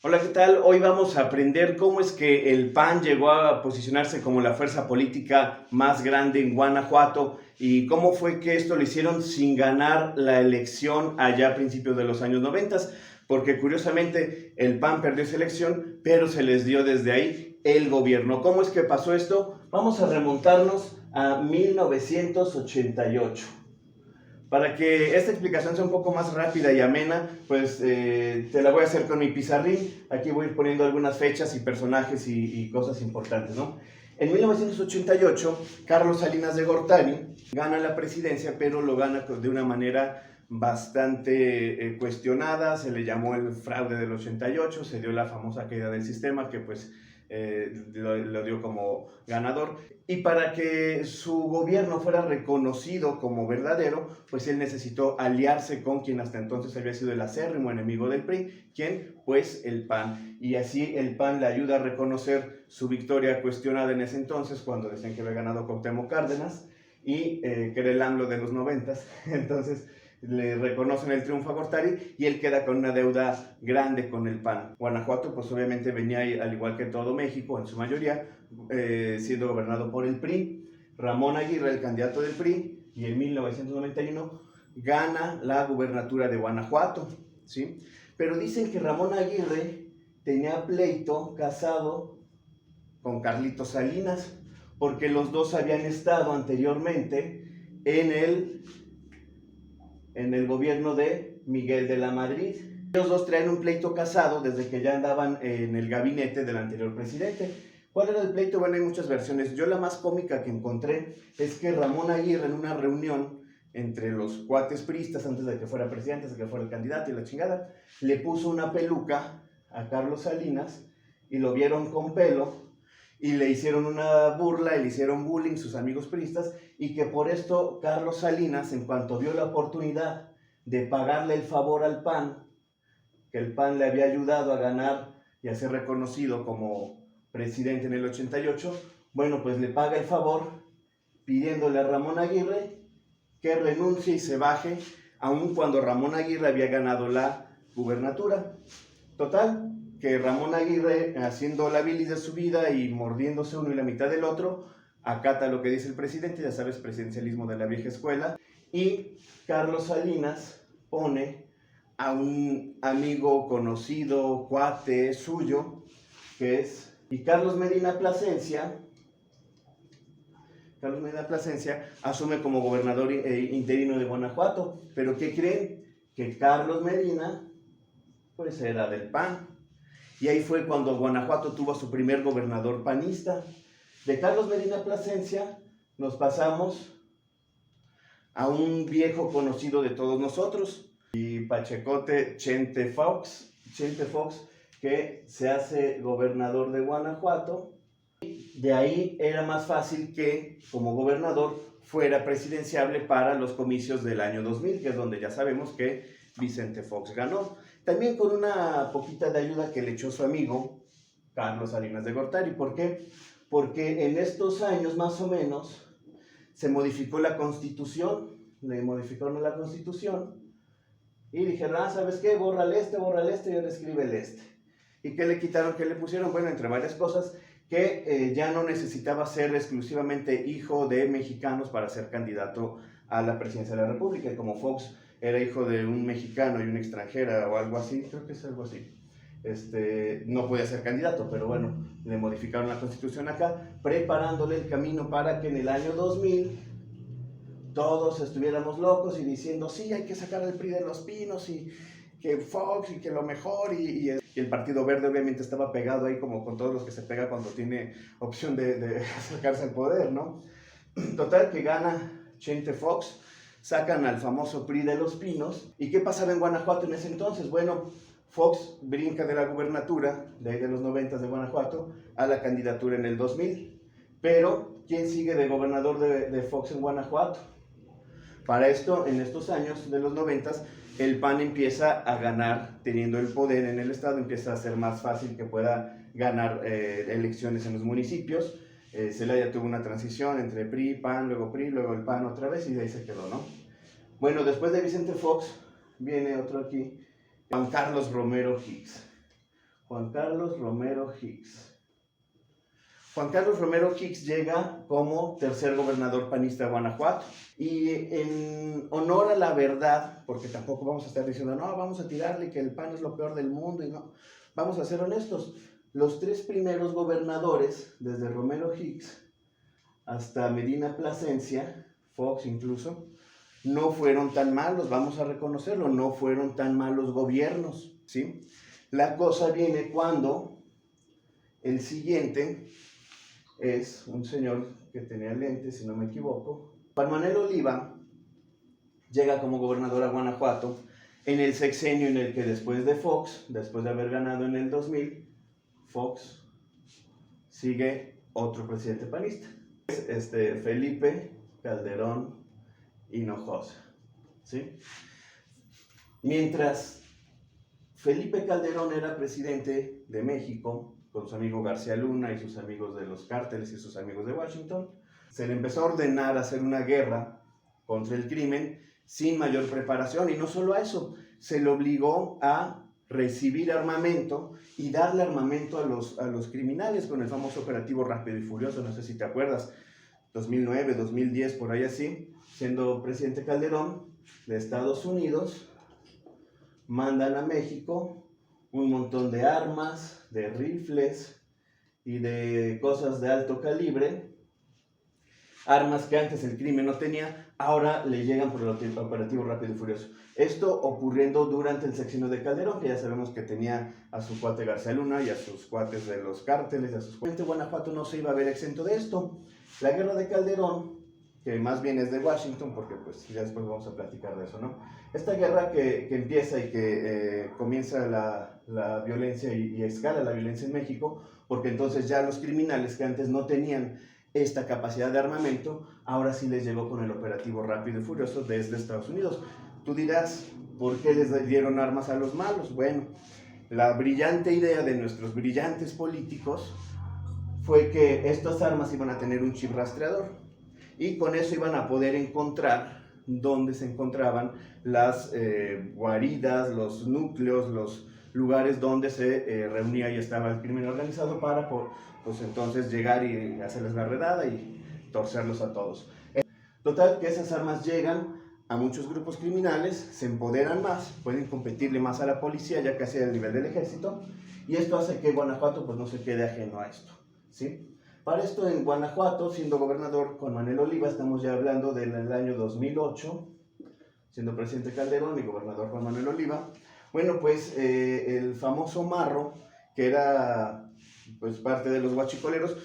Hola, ¿qué tal? Hoy vamos a aprender cómo es que el PAN llegó a posicionarse como la fuerza política más grande en Guanajuato y cómo fue que esto lo hicieron sin ganar la elección allá a principios de los años 90, porque curiosamente el PAN perdió esa elección, pero se les dio desde ahí el gobierno. ¿Cómo es que pasó esto? Vamos a remontarnos a 1988. Para que esta explicación sea un poco más rápida y amena, pues te la voy a hacer con mi pizarrín. Aquí voy a ir poniendo algunas fechas y personajes y cosas importantes, ¿no? En 1988, Carlos Salinas de Gortari gana la presidencia, pero lo gana de una manera bastante cuestionada. Se le llamó el fraude del 88, se dio la famosa caída del sistema que pues lo dio como ganador. Y para que su gobierno fuera reconocido como verdadero, pues él necesitó aliarse con quien hasta entonces había sido el acérrimo enemigo del PRI, ¿quién? Pues el PAN. Y así el PAN le ayuda a reconocer su victoria cuestionada en ese entonces, cuando decían que había ganado Cuauhtémoc Cárdenas, y que era el AMLO de los 90. Entonces le reconocen el triunfo a Gortari y él queda con una deuda grande con el PAN. Guanajuato pues obviamente venía al igual que todo México en su mayoría siendo gobernado por el PRI. Ramón Aguirre, el candidato del PRI, y en 1991 gana la gubernatura de Guanajuato, ¿sí? Pero dicen que Ramón Aguirre tenía pleito casado con Carlitos Salinas, porque los dos habían estado anteriormente en el gobierno de Miguel de la Madrid. Ellos dos traen un pleito casado desde que ya andaban en el gabinete del anterior presidente. ¿Cuál era el pleito? Bueno, hay muchas versiones. Yo la más cómica que encontré es que Ramón Aguirre en una reunión entre los cuates priistas antes de que fuera presidente, antes de que fuera el candidato y la chingada, le puso una peluca a Carlos Salinas y lo vieron con pelo y le hicieron una burla y le hicieron bullying sus amigos priistas y que por esto Carlos Salinas, en cuanto vio la oportunidad de pagarle el favor al PAN, que el PAN le había ayudado a ganar y a ser reconocido como presidente en el 88, bueno, pues le paga el favor pidiéndole a Ramón Aguirre que renuncie y se baje, aun cuando Ramón Aguirre había ganado la gubernatura. Total, que Ramón Aguirre, haciendo la bilis de su vida y mordiéndose uno y la mitad del otro, acata lo que dice el presidente, ya sabes, presidencialismo de la vieja escuela, y Carlos Salinas pone a un amigo conocido, cuate suyo, que es, y Carlos Medina Plasencia asume como gobernador interino de Guanajuato. Pero ¿qué creen? Que Carlos Medina pues era del PAN. Y ahí fue cuando Guanajuato tuvo a su primer gobernador panista. De Carlos Medina Plasencia nos pasamos a un viejo conocido de todos nosotros, y Pachecote Chente Fox, que se hace gobernador de Guanajuato. De ahí era más fácil que como gobernador fuera presidenciable para los comicios del año 2000, que es donde ya sabemos que Vicente Fox ganó. También con una poquita de ayuda que le echó su amigo Carlos Salinas de Gortari. ¿Por qué? Porque en estos años más o menos se modificó la Constitución, le modificaron la Constitución y dijeron, ¿sabes qué? Bórrale este y ahora escribe el este. ¿Y qué le quitaron? ¿Qué le pusieron? Bueno, entre varias cosas, que ya no necesitaba ser exclusivamente hijo de mexicanos para ser candidato a la presidencia de la República. Y como Fox era hijo de un mexicano y una extranjera o algo así, creo que es algo así, no podía ser candidato, pero bueno, le modificaron la Constitución acá, preparándole el camino para que en el año 2000 todos estuviéramos locos y diciendo, sí, hay que sacar al PRI de los pinos y que Fox y que lo mejor y el Partido Verde obviamente estaba pegado ahí como con todos los que se pega cuando tiene opción de acercarse al poder, ¿no? Total, que gana Chente Fox, sacan al famoso PRI de los pinos. ¿Y qué pasaba en Guanajuato en ese entonces? Bueno, Fox brinca de la gubernatura, de ahí de los 90 de Guanajuato, a la candidatura en el 2000. Pero, ¿quién sigue de gobernador de Fox en Guanajuato? Para esto, en estos años de los 90, el PAN empieza a ganar, teniendo el poder en el estado, empieza a ser más fácil que pueda ganar elecciones en los municipios. Celaya tuvo una transición entre PRI, PAN, luego el PAN otra vez y de ahí se quedó, ¿no? Bueno, después de Vicente Fox viene otro aquí, Juan Carlos Romero Hicks. Juan Carlos Romero Hicks. Juan Carlos Romero Hicks llega como tercer gobernador panista de Guanajuato. Y en honor a la verdad, porque tampoco vamos a estar diciendo, no, vamos a tirarle que el PAN es lo peor del mundo, y no, vamos a ser honestos. Los tres primeros gobernadores, desde Romero Hicks hasta Medina Plasencia, Fox incluso, no fueron tan malos, vamos a reconocerlo, no fueron tan malos gobiernos, ¿sí? La cosa viene cuando el siguiente es un señor que tenía lentes, si no me equivoco. Juan Manuel Oliva llega como gobernador a Guanajuato en el sexenio en el que después de Fox, después de haber ganado en el 2000, Fox sigue otro presidente panista, Felipe Calderón Hinojosa, ¿sí? Mientras Felipe Calderón era presidente de México, con su amigo García Luna y sus amigos de los cárteles y sus amigos de Washington, se le empezó a ordenar hacer una guerra contra el crimen sin mayor preparación, y no solo a eso, se le obligó a recibir armamento y darle armamento a los criminales con el famoso operativo Rápido y Furioso, no sé si te acuerdas, 2009, 2010, por ahí así, siendo presidente Calderón de Estados Unidos, mandan a México un montón de armas, de rifles y de cosas de alto calibre, armas que antes el crimen no tenía, ahora le llegan por el operativo Rápido y Furioso. Esto ocurriendo durante el sexenio de Calderón, que ya sabemos que tenía a su cuate García Luna y a sus cuates de los cárteles, a sus cuates. Guanajuato no se iba a ver exento de esto. La guerra de Calderón, que más bien es de Washington, porque pues ya después vamos a platicar de eso, ¿no? Esta guerra que empieza y que comienza la violencia y escala la violencia en México, porque entonces ya los criminales que antes no tenían esta capacidad de armamento, ahora sí les llegó con el operativo Rápido y Furioso desde Estados Unidos. Tú dirás, ¿por qué les dieron armas a los malos? Bueno, la brillante idea de nuestros brillantes políticos fue que estas armas iban a tener un chip rastreador, y con eso iban a poder encontrar dónde se encontraban las guaridas, los núcleos, los lugares donde se reunía y estaba el crimen organizado para pues entonces llegar y hacerles la redada y torcerlos a todos. Total, que esas armas llegan a muchos grupos criminales, se empoderan más, pueden competirle más a la policía, ya casi al nivel del ejército, y esto hace que Guanajuato pues no se quede ajeno a esto, ¿sí? Para esto en Guanajuato, siendo gobernador Juan Manuel Oliva, estamos ya hablando del año 2008, siendo presidente Calderón y gobernador Juan Manuel Oliva. Bueno, pues el famoso marro, que era pues parte de los guachicoleros,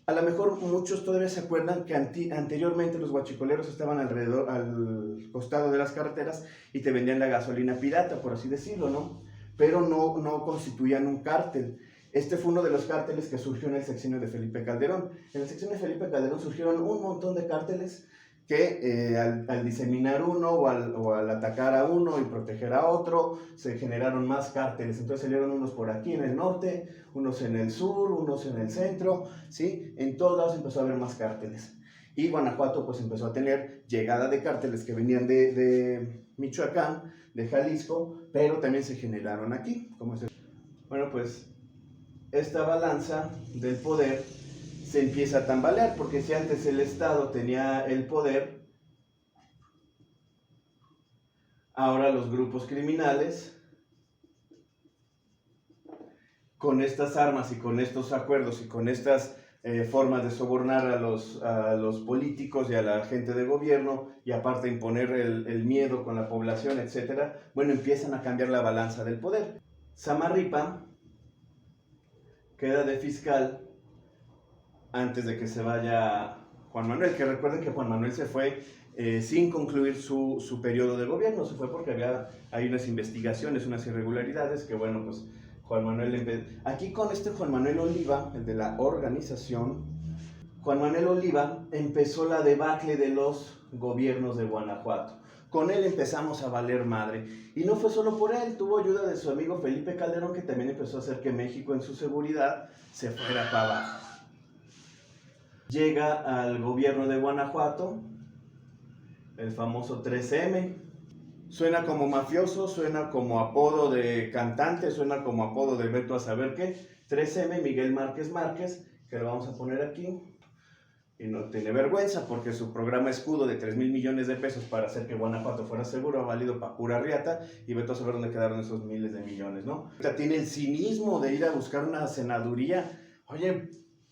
a lo mejor muchos todavía se acuerdan que anteriormente los guachicoleros estaban alrededor, al costado de las carreteras, y te vendían la gasolina pirata, por así decirlo, ¿no? Pero no constituían un cártel. Este fue uno de los cárteles que surgió en el sexenio de Felipe Calderón. En el sexenio de Felipe Calderón surgieron un montón de cárteles que al diseminar uno o al atacar a uno y proteger a otro, se generaron más cárteles. Entonces salieron unos por aquí en el norte, unos en el sur, unos en el centro, ¿sí? En todos lados empezó a haber más cárteles. Y Guanajuato pues empezó a tener llegada de cárteles que venían de Michoacán, de Jalisco, pero también se generaron aquí. Bueno, pues esta balanza del poder se empieza a tambalear, porque si antes el Estado tenía el poder, ahora los grupos criminales, con estas armas y con estos acuerdos y con estas formas de sobornar a los políticos y a la gente de gobierno, y aparte imponer el miedo con la población, etc., bueno, empiezan a cambiar la balanza del poder. Samarripa queda de fiscal antes de que se vaya Juan Manuel, que recuerden que Juan Manuel se fue sin concluir su periodo de gobierno, se fue porque hay unas investigaciones, unas irregularidades que, bueno, pues Juan Manuel aquí con Juan Manuel Oliva, el de la organización, Juan Manuel Oliva empezó la debacle de los gobiernos de Guanajuato. Con él empezamos a valer madre. Y no fue solo por él, tuvo ayuda de su amigo Felipe Calderón, que también empezó a hacer que México en su seguridad se fuera para abajo. Llega al gobierno de Guanajuato el famoso 3M. Suena como mafioso, suena como apodo de cantante, suena como apodo de Beto a saber qué. 3M, Miguel Márquez Márquez, que lo vamos a poner aquí. Y no tiene vergüenza porque su programa escudo de 3,000 millones de pesos para hacer que Guanajuato fuera seguro ha valido para pura riata, y Beto a saber dónde quedaron esos miles de millones, ¿no? O sea, tiene el cinismo de ir a buscar una senaduría. Oye,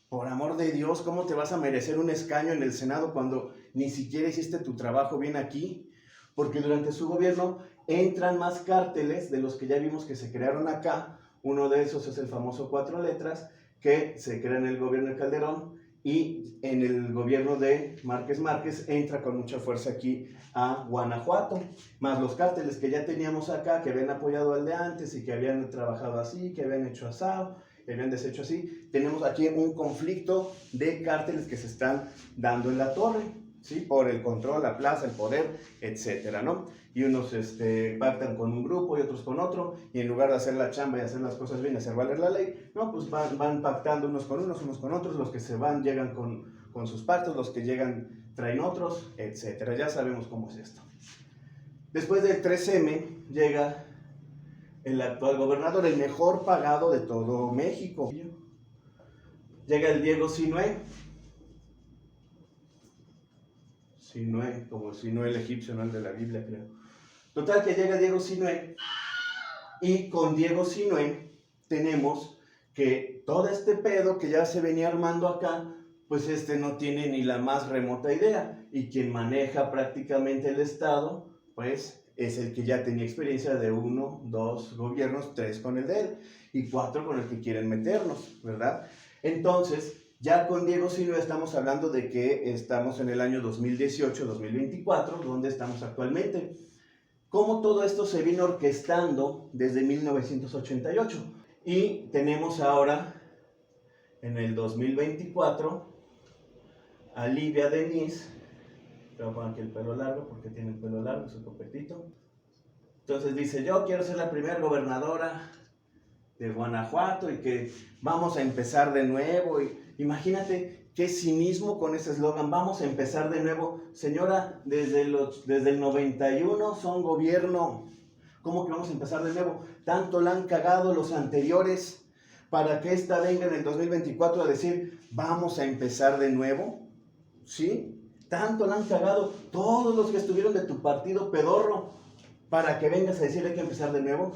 por amor de Dios, ¿cómo te vas a merecer un escaño en el Senado cuando ni siquiera hiciste tu trabajo bien aquí? Porque durante su gobierno entran más cárteles de los que ya vimos que se crearon acá. Uno de esos es el famoso 4 letras, que se crea en el gobierno de Calderón, y en el gobierno de Márquez Márquez entra con mucha fuerza aquí a Guanajuato, más los cárteles que ya teníamos acá, que habían apoyado al de antes y que habían trabajado así, que habían hecho asado, que habían deshecho así. Tenemos aquí un conflicto de cárteles que se están dando en la torre, ¿sí? Por el control, la plaza, el poder, etcétera, ¿no? Y unos pactan con un grupo y otros con otro, y en lugar de hacer la chamba y hacer las cosas bien, hacer valer la ley, no, pues van pactando unos con otros, los que se van llegan con sus pactos, los que llegan traen otros, etcétera. Ya sabemos cómo es esto. Después del 3M llega el actual gobernador, el mejor pagado de todo México. Llega el Diego Sinué, como Sinué el egipcio, no el de la Biblia, creo. Total, que llega Diego Sinué, y con Diego Sinué tenemos que todo este pedo que ya se venía armando acá, pues no tiene ni la más remota idea, y quien maneja prácticamente el Estado, pues es el que ya tenía experiencia de 1, 2 gobiernos, 3 con el de él, y 4 con el que quieren meternos, ¿verdad? Entonces, ya con Diego Sinué estamos hablando de que estamos en el año 2018-2024, donde estamos actualmente. Cómo todo esto se vino orquestando desde 1988. Y tenemos ahora, en el 2024, a Livia Denis. Te voy a poner aquí el pelo largo porque tiene el pelo largo, su copetito. Entonces dice, yo quiero ser la primera gobernadora de Guanajuato y que vamos a empezar de nuevo. Y imagínate qué cinismo con ese eslogan, vamos a empezar de nuevo. Señora, desde el 91 son gobierno. ¿Cómo que vamos a empezar de nuevo? Tanto la han cagado los anteriores para que esta venga en el 2024 a decir, vamos a empezar de nuevo. ¿Sí? Tanto la han cagado todos los que estuvieron de tu partido pedorro para que vengas a decir, hay que empezar de nuevo.